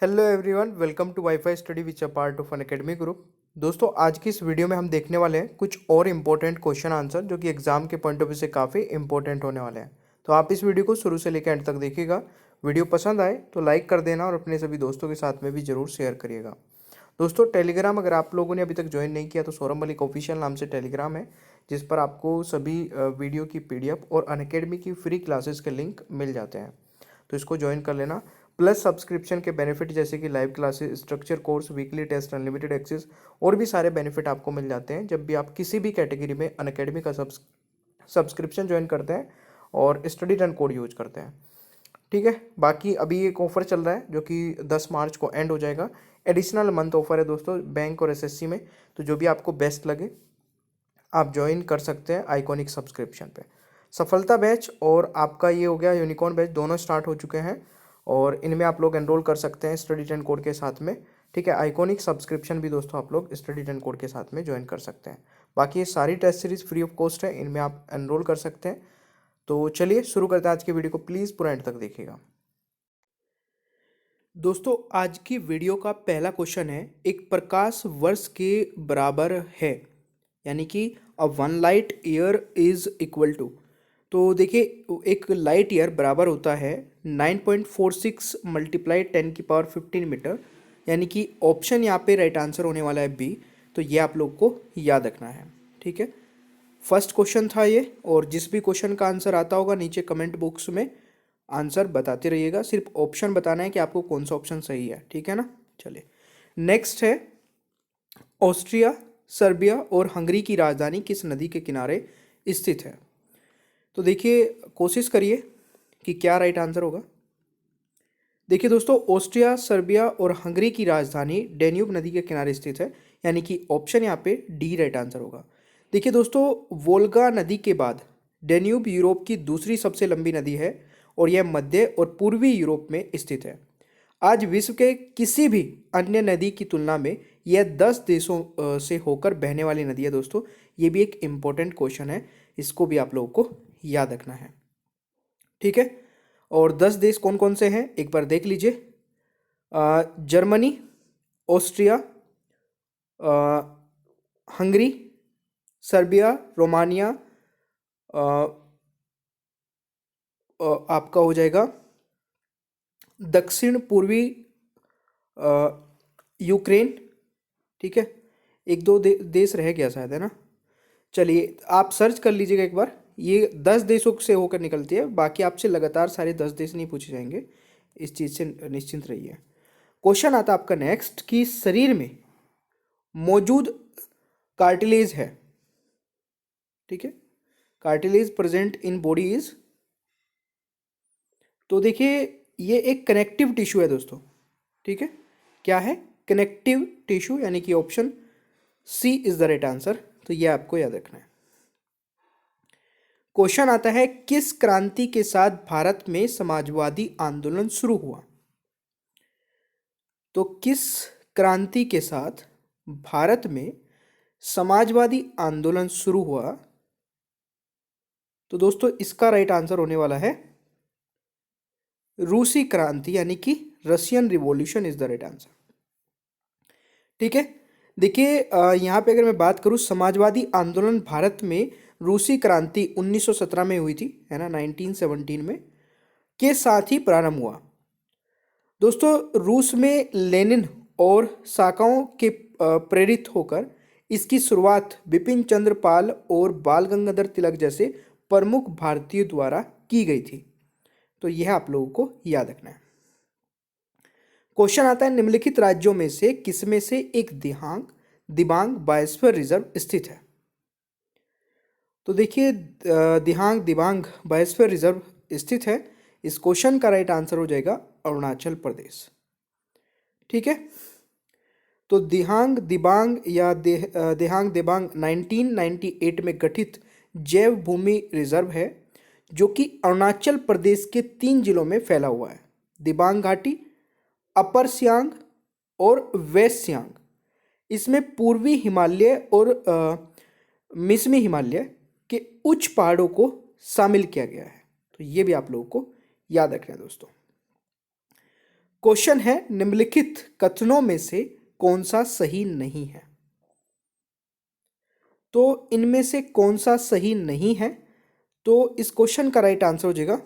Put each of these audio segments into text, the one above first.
Hello everyone, welcome to wifi study which a part of Unacademy group. दोस्तों, आज की इस video में हम देखने वाले हैं कुछ और इम्पोर्टेंट क्वेश्चन आंसर जो कि एग्जाम के पॉइंट ऑफ व्यू से काफ़ी इंपॉर्टेंट होने वाले हैं। तो आप इस वीडियो को शुरू से लेकर एंड तक देखिएगा। वीडियो पसंद आए तो लाइक कर देना और अपने सभी दोस्तों के साथ में भी जरूर शेयर करिएगा। दोस्तों, टेलीग्राम अगर आप लोगों ने अभी तक ज्वाइन नहीं किया तो सौरभ मलिक ऑफिशियल नाम से टेलीग्राम है, जिस पर आपको सभी वीडियो की पीडीएफ और अनअकैडमी की फ्री क्लासेस के लिंक मिल जाते हैं। तो इसको ज्वाइन कर लेना। प्लस सब्सक्रिप्शन के बेनिफिट जैसे कि live classes, structure course, weekly test, unlimited access और भी सारे बेनिफिट आपको मिल जाते हैं जब भी आप किसी भी कैटेगरी में अनअकैडमी का सब्सक्रिप्शन ज्वाइन करते हैं और स्टडी टर्न कोड यूज करते हैं। ठीक है, बाकी अभी एक ऑफर चल रहा है जो कि 10 मार्च को एंड हो जाएगा। एडिशनल मंथ ऑफर है दोस्तों, बैंक और एसएससी में। तो जो भी आपको बेस्ट लगे आप ज्वाइन कर सकते हैं आइकॉनिक सब्सक्रिप्शन पे। सफलता बैच और आपका ये हो गया यूनिकॉर्न बैच, दोनों स्टार्ट हो चुके हैं और इनमें आप लोग एनरोल कर सकते हैं स्टडी टेन कोड के साथ में। ठीक है, आइकॉनिक सब्सक्रिप्शन भी दोस्तों आप लोग स्टडी टेन कोड के साथ में ज्वाइन कर सकते हैं। बाकी ये सारी test series free of cost है, इनमें आप एनरोल कर सकते हैं। तो चलिए शुरू करते हैं आज की वीडियो को, प्लीज़ पूरा एंड तक देखिएगा। दोस्तों, आज की वीडियो का पहला क्वेश्चन है, एक प्रकाश वर्ष के बराबर है, यानी कि a 1 light year is equal to. तो देखिए, एक लाइट ईयर बराबर होता है 9.46 मल्टीप्लाई 10⁻15 मीटर, यानी कि ऑप्शन यहाँ पे राइट आंसर होने वाला है बी। तो ये आप लोग को याद रखना है। ठीक है, फर्स्ट क्वेश्चन था ये, और जिस भी क्वेश्चन का आंसर आता होगा नीचे कमेंट बॉक्स में आंसर बताते रहिएगा। सिर्फ ऑप्शन बताना है कि आपको कौन सा ऑप्शन सही है। ठीक है ना। चलिए, नेक्स्ट है, ऑस्ट्रिया, सर्बिया और हंगरी की राजधानी किस नदी के किनारे स्थित है। तो देखिए, कोशिश करिए कि क्या राइट आंसर होगा। देखिए दोस्तों, ऑस्ट्रिया, सर्बिया और हंगरी की राजधानी डेन्यूब नदी के किनारे स्थित है, यानी कि ऑप्शन यहाँ पे डी राइट आंसर होगा। देखिए दोस्तों, वोल्गा नदी के बाद डेन्यूब यूरोप की दूसरी सबसे लंबी नदी है और यह मध्य और पूर्वी यूरोप में स्थित है। आज विश्व के किसी भी अन्य नदी की तुलना में यह 10 देशों से होकर बहने वाली नदी है। दोस्तों, ये भी एक इम्पोर्टेंट क्वेश्चन है, इसको भी आप लोगों को याद रखना है। ठीक है, और 10 देश कौन कौन से हैं एक बार देख लीजिए। Germany, Austria, Hungary, Serbia, Romania, आपका हो जाएगा दक्षिण पूर्वी यूक्रेन। ठीक है, एक दो देश रह गया शायद, है ना। चलिए, आप सर्च कर लीजिएगा एक बार, ये 10 देशों से होकर निकलती है। बाकी आपसे लगातार सारे 10 देश नहीं पूछे जाएंगे, इस चीज़ से निश्चिंत रहिए। क्वेश्चन आता है आपका नेक्स्ट, कि शरीर में मौजूद कार्टिलेज है। ठीक है, cartilage present in body is. तो देखिए, ये एक कनेक्टिव टिश्यू है दोस्तों। ठीक है, क्या है? कनेक्टिव टिश्यू, यानी कि option C is the right answer. तो ये आपको याद रखना है। क्वेश्चन आता है, किस क्रांति के साथ भारत में समाजवादी आंदोलन शुरू हुआ। तो किस क्रांति के साथ भारत में समाजवादी आंदोलन शुरू हुआ। तो दोस्तों, इसका राइट आंसर होने वाला है रूसी क्रांति, यानी कि Russian revolution is the right answer. ठीक है, देखिए, यहाँ पे अगर मैं बात करूँ, समाजवादी आंदोलन भारत में रूसी क्रांति 1917 में हुई थी, है ना, 1917 में के साथ ही प्रारंभ हुआ। दोस्तों, रूस में लेनिन और साकाओं के प्रेरित होकर इसकी शुरुआत बिपिन चंद्र पाल और बाल गंगाधर तिलक जैसे प्रमुख भारतीयों द्वारा की गई थी। तो यह आप लोगों को याद रखना है। क्वेश्चन आता है, निम्नलिखित राज्यों में से किसमें से एक दिबांग बायोस्फीयर रिजर्व स्थित है। तो देखिए, दिबांग बायोस्फीयर रिजर्व स्थित है। इस क्वेश्चन का राइट आंसर हो जाएगा अरुणाचल प्रदेश। ठीक है, तो दिबांग या देहांग दिबांग 1998 में गठित जैव भूमि रिजर्व है, जो कि अरुणाचल प्रदेश के 3 जिलों में फैला हुआ है, दिबांग घाटी, अपर सियांग और वेस्ट सियांग। इसमें पूर्वी हिमालय और मिसमी हिमालय के उच्च पहाड़ों को शामिल किया गया है। तो ये भी आप लोगों को याद रखना है दोस्तों। क्वेश्चन है निम्नलिखित कथनों में से कौन सा सही नहीं है। तो इनमें से कौन सा सही नहीं है, तो इस क्वेश्चन का राइट आंसर हो जाएगा,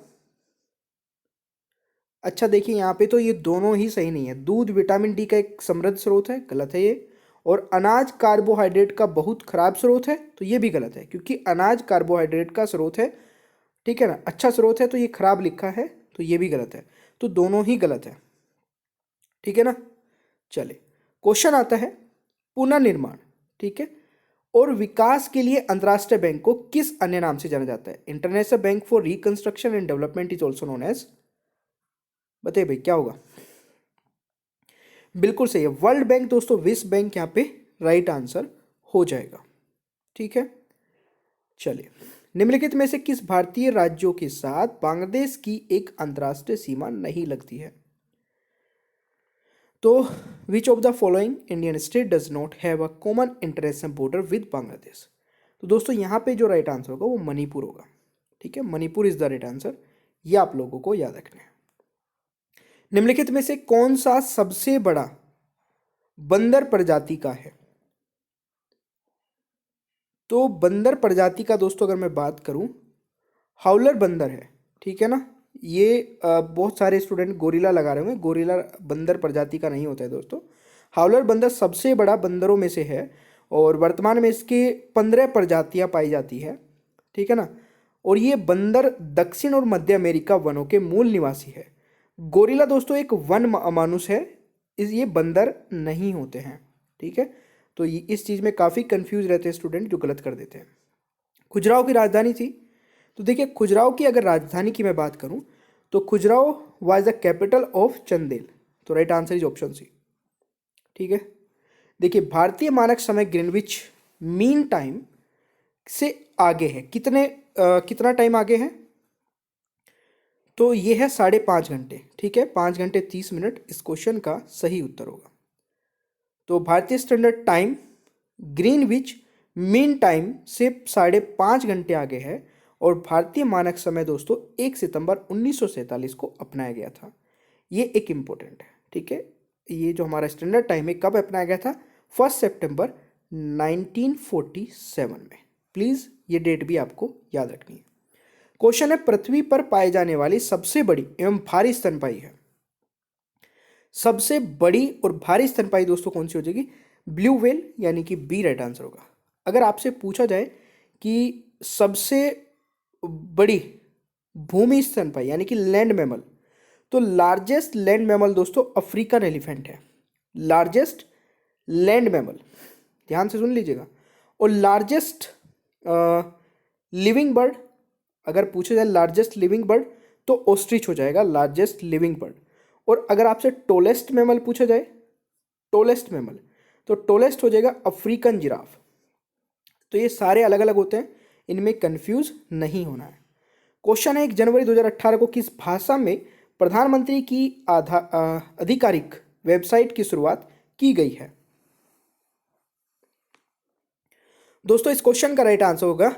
अच्छा देखिए यहाँ पे तो ये दोनों ही सही नहीं है। दूध विटामिन डी का एक समृद्ध स्रोत है, गलत है ये। और अनाज कार्बोहाइड्रेट का बहुत खराब स्रोत है, तो ये भी गलत है, क्योंकि अनाज कार्बोहाइड्रेट का स्रोत है, ठीक है ना, अच्छा स्रोत है, तो ये खराब लिखा है, तो ये भी गलत है। तो दोनों ही गलत है, ठीक है ना। चले, क्वेश्चन आता है पुनर्निर्माण, ठीक है, और विकास के लिए अंतर्राष्ट्रीय बैंक को किस अन्य नाम से जाना जाता है। International Bank for Reconstruction and Development is also known as, बताइए भाई क्या होगा। बिल्कुल सही है, वर्ल्ड बैंक दोस्तों, विश्व बैंक यहाँ पे राइट आंसर हो जाएगा, ठीक है। चलिए, निम्नलिखित में से किस भारतीय राज्यों के साथ बांग्लादेश की एक अंतर्राष्ट्रीय सीमा नहीं लगती है। तो which of the following Indian state does not have a common international border with Bangladesh. तो दोस्तों यहाँ पे जो राइट आंसर होगा वो मणिपुर होगा, ठीक है, Manipur is the right answer, ये आप लोगों को याद रखना है। निम्नलिखित में से कौन सा सबसे बड़ा बंदर प्रजाति का है। तो बंदर प्रजाति का दोस्तों अगर मैं बात करूं, हाउलर बंदर है, ठीक है ना। ये बहुत सारे स्टूडेंट गोरिल्ला लगा रहे होंगे, गोरिल्ला बंदर प्रजाति का नहीं होता है दोस्तों। हाउलर बंदर सबसे बड़ा बंदरों में से है, और वर्तमान में इसके 15 प्रजातियां पाई जाती है, ठीक है ना। और ये बंदर दक्षिण और मध्य अमेरिका वनों के मूल निवासी है। गोरिल्ला दोस्तों एक वन मानुष है, ये बंदर नहीं होते हैं, ठीक है। तो इस चीज़ में काफ़ी कंफ्यूज रहते हैं स्टूडेंट, जो गलत कर देते हैं। खजुराहो की राजधानी थी, तो देखिए खजुराहो की अगर राजधानी की मैं बात करूं, तो Khajuraho was the capital of Chandel, तो right answer is option c, ठीक है। देखिए भारतीय मानक समय ग्रीनविच मीन टाइम से आगे है, कितना टाइम आगे है, तो ये है 5.5 घंटे, ठीक है, 5 घंटे 30 मिनट इस क्वेश्चन का सही उत्तर होगा। तो भारतीय standard time Greenwich mean time से 5.5 घंटे आगे है, और भारतीय मानक समय दोस्तों 1 सितंबर 1947 को अपनाया गया था। ये एक इम्पोर्टेंट है, ठीक है। ये जो हमारा स्टैंडर्ड टाइम है कब अपनाया गया था, 1 सितंबर 1947 में। प्लीज़ ये डेट भी आपको याद रखनी है। क्वेश्चन है पृथ्वी पर पाए जाने वाली सबसे बड़ी एवं भारी स्तनपायी है। सबसे बड़ी और भारी स्तनपायी दोस्तों कौन सी हो जाएगी, ब्लू व्हेल, यानी कि बी राइट आंसर होगा। अगर आपसे पूछा जाए कि सबसे बड़ी भूमि स्तनपायी यानी कि लैंड मैमल, तो लार्जेस्ट लैंड मैमल दोस्तों अफ्रीकन एलिफेंट है, लार्जेस्ट लैंड मैमल, ध्यान से सुन लीजिएगा। और लार्जेस्ट लिविंग बर्ड, अगर पूछा जाए लार्जेस्ट लिविंग बर्ड, तो ऑस्ट्रिच हो जाएगा लार्जेस्ट लिविंग बर्ड। और अगर आपसे टोलेस्ट मैमल पूछा जाए, टोलेस्ट मैमल, तो टोलेस्ट हो जाएगा अफ्रीकन जिराफ। तो ये सारे अलग अलग होते हैं, इनमें कंफ्यूज नहीं होना है। क्वेश्चन है 1 जनवरी 2018 को किस भाषा में प्रधानमंत्री की आधिकारिक वेबसाइट की शुरुआत की गई है। दोस्तों इस क्वेश्चन का राइट आंसर होगा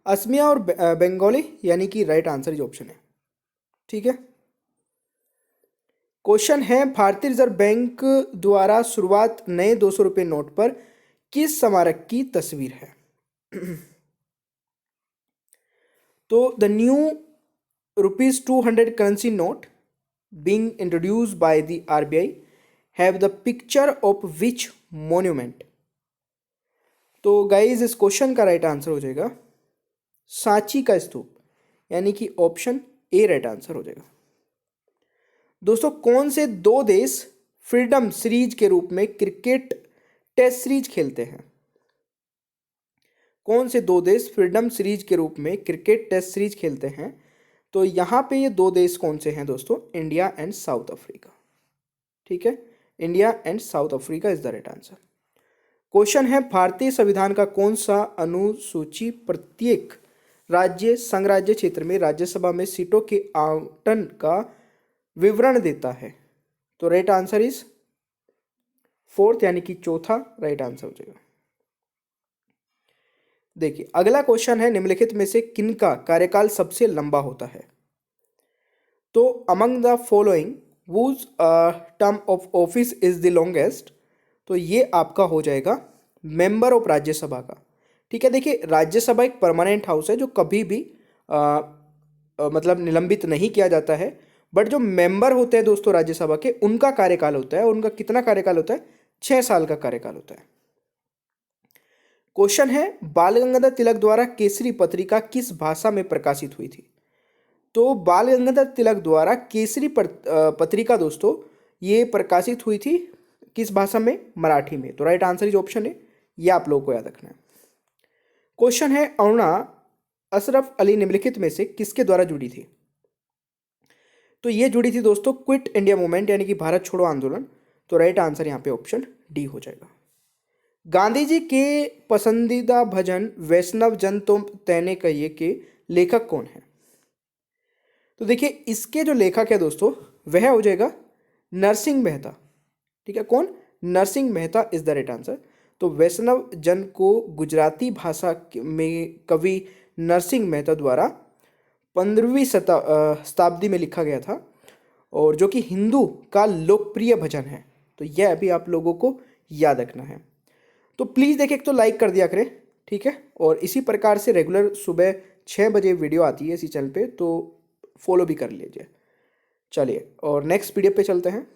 असमिया और बंगाली, यानी कि राइट आंसर इज ऑप्शन है, ठीक है। क्वेश्चन है भारतीय रिजर्व बैंक द्वारा शुरुआत नए 200 रुपये नोट पर किस स्मारक की तस्वीर है। तो the new ₹200 currency note being introduced by the RBI have the picture of which monument। तो गाइज इस क्वेश्चन का राइट आंसर हो जाएगा सांची का स्तूप, यानी कि ऑप्शन ए राइट आंसर हो जाएगा। दोस्तों कौन से 2 देश फ्रीडम सीरीज के रूप में क्रिकेट टेस्ट सीरीज खेलते हैं। कौन से 2 देश फ्रीडम सीरीज के रूप में क्रिकेट टेस्ट सीरीज खेलते हैं, तो यहाँ पे ये 2 देश कौन से हैं दोस्तों, इंडिया एंड साउथ अफ्रीका, ठीक है, India and south Africa is the right answer. Question है भारतीय संविधान का कौन सा अनुसूची प्रत्येक राज्य संघराज्य क्षेत्र में राज्यसभा में सीटों के आवंटन का विवरण देता है। तो राइट आंसर इज 4th, यानी कि चौथा राइट आंसर हो जाएगा। देखिए अगला क्वेश्चन है निम्नलिखित में से किनका कार्यकाल सबसे लंबा होता है। तो among the following whose term of office is the longest, तो ये आपका हो जाएगा मेंबर ऑफ राज्यसभा का। ठीक है, देखिए राज्यसभा एक परमानेंट हाउस है जो कभी भी मतलब निलंबित नहीं किया जाता है, बट जो मेंबर होते हैं दोस्तों राज्यसभा के, उनका कार्यकाल होता है, उनका कितना कार्यकाल होता है, 6 साल का कार्यकाल होता है। क्वेश्चन है, बाल गंगाधर तिलक द्वारा केसरी पत्रिका किस भाषा में प्रकाशित हुई थी? तो बाल गंगाधर तिलक द्वारा केसरी पत्रिका दोस्तों ये प्रकाशित हुई थी किस भाषा में? मराठी में। तो राइट आंसर इज ऑप्शन है, ये आप लोगों को याद रखना है। क्वेश्चन है, अरुणा अशरफ अली निम्नलिखित में से किसके द्वारा जुड़ी थी? तो ये जुड़ी थी दोस्तों क्विट इंडिया मूवमेंट यानी कि भारत छोड़ो आंदोलन। तो राइट आंसर यहाँ पे ऑप्शन डी हो जाएगा। गांधी जी के पसंदीदा भजन वैष्णव जन तुम तैने कहिए के लेखक कौन है? तो देखिए इसके जो लेखक है दोस्तों वह हो जाएगा नरसिंह मेहता। ठीक है, कौन? Narsinh Mehta is the right answer. तो वैष्णव जन को गुजराती भाषा में कवि नरसिंह मेहता द्वारा 15वीं शताब्दी में लिखा गया था, और जो कि हिंदू का लोकप्रिय भजन है। तो यह अभी आप लोगों को याद रखना है। तो प्लीज़ देखिए एक तो लाइक कर दिया करें, ठीक है, और इसी प्रकार से रेगुलर सुबह 6 बजे वीडियो आती है इसी चैनल पे, तो फॉलो भी कर लीजिए। चलिए और नेक्स्ट पीडीएफ पे चलते हैं।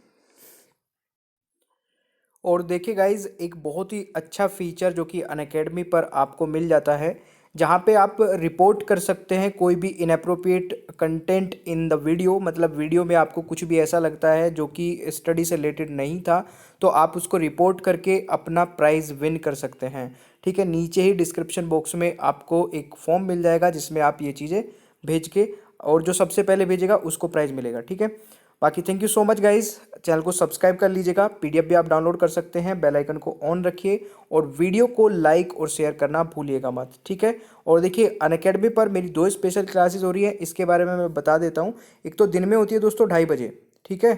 और देखिए गाइज एक बहुत ही अच्छा फीचर जो कि अनअकैडमी पर आपको मिल जाता है, जहाँ पे आप रिपोर्ट कर सकते हैं कोई भी inappropriate content in the video. मतलब वीडियो में आपको कुछ भी ऐसा लगता है जो कि स्टडी से रिलेटेड नहीं था, तो आप उसको रिपोर्ट करके अपना प्राइज़ विन कर सकते हैं। ठीक है, नीचे ही डिस्क्रिप्शन बॉक्स में आपको एक फॉर्म मिल जाएगा जिसमें आप ये चीज़ें भेज के, और जो सबसे पहले भेजेगा उसको प्राइज़ मिलेगा। ठीक है, बाकी thank you so much guys, channel को सब्सक्राइब कर लीजिएगा, पीडीएफ भी आप डाउनलोड कर सकते हैं, बेल आइकन को ऑन रखिए और वीडियो को लाइक और शेयर करना भूलिएगा मत। ठीक है, और देखिए अनअकैडमी पर मेरी 2 स्पेशल क्लासेस हो रही है, इसके बारे में मैं बता देता हूँ। एक तो दिन में होती है दोस्तों 2:30 बजे, ठीक है,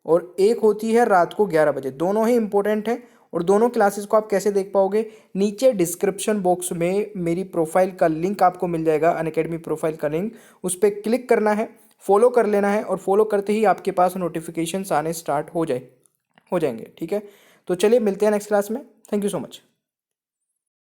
और एक होती है रात को 11 बजे। दोनों ही इंपॉर्टेंट है, और दोनों क्लासेस को आप कैसे देख पाओगे? नीचे डिस्क्रिप्शन बॉक्स में मेरी प्रोफाइल का लिंक आपको मिल जाएगा, अनअकैडमी प्रोफाइल का लिंक, उस पर क्लिक करना है, फॉलो कर लेना है, और फॉलो करते ही आपके पास नोटिफिकेशंस आने स्टार्ट हो जाएंगे। ठीक है, तो चलिए मिलते हैं नेक्स्ट क्लास में। Thank you so much.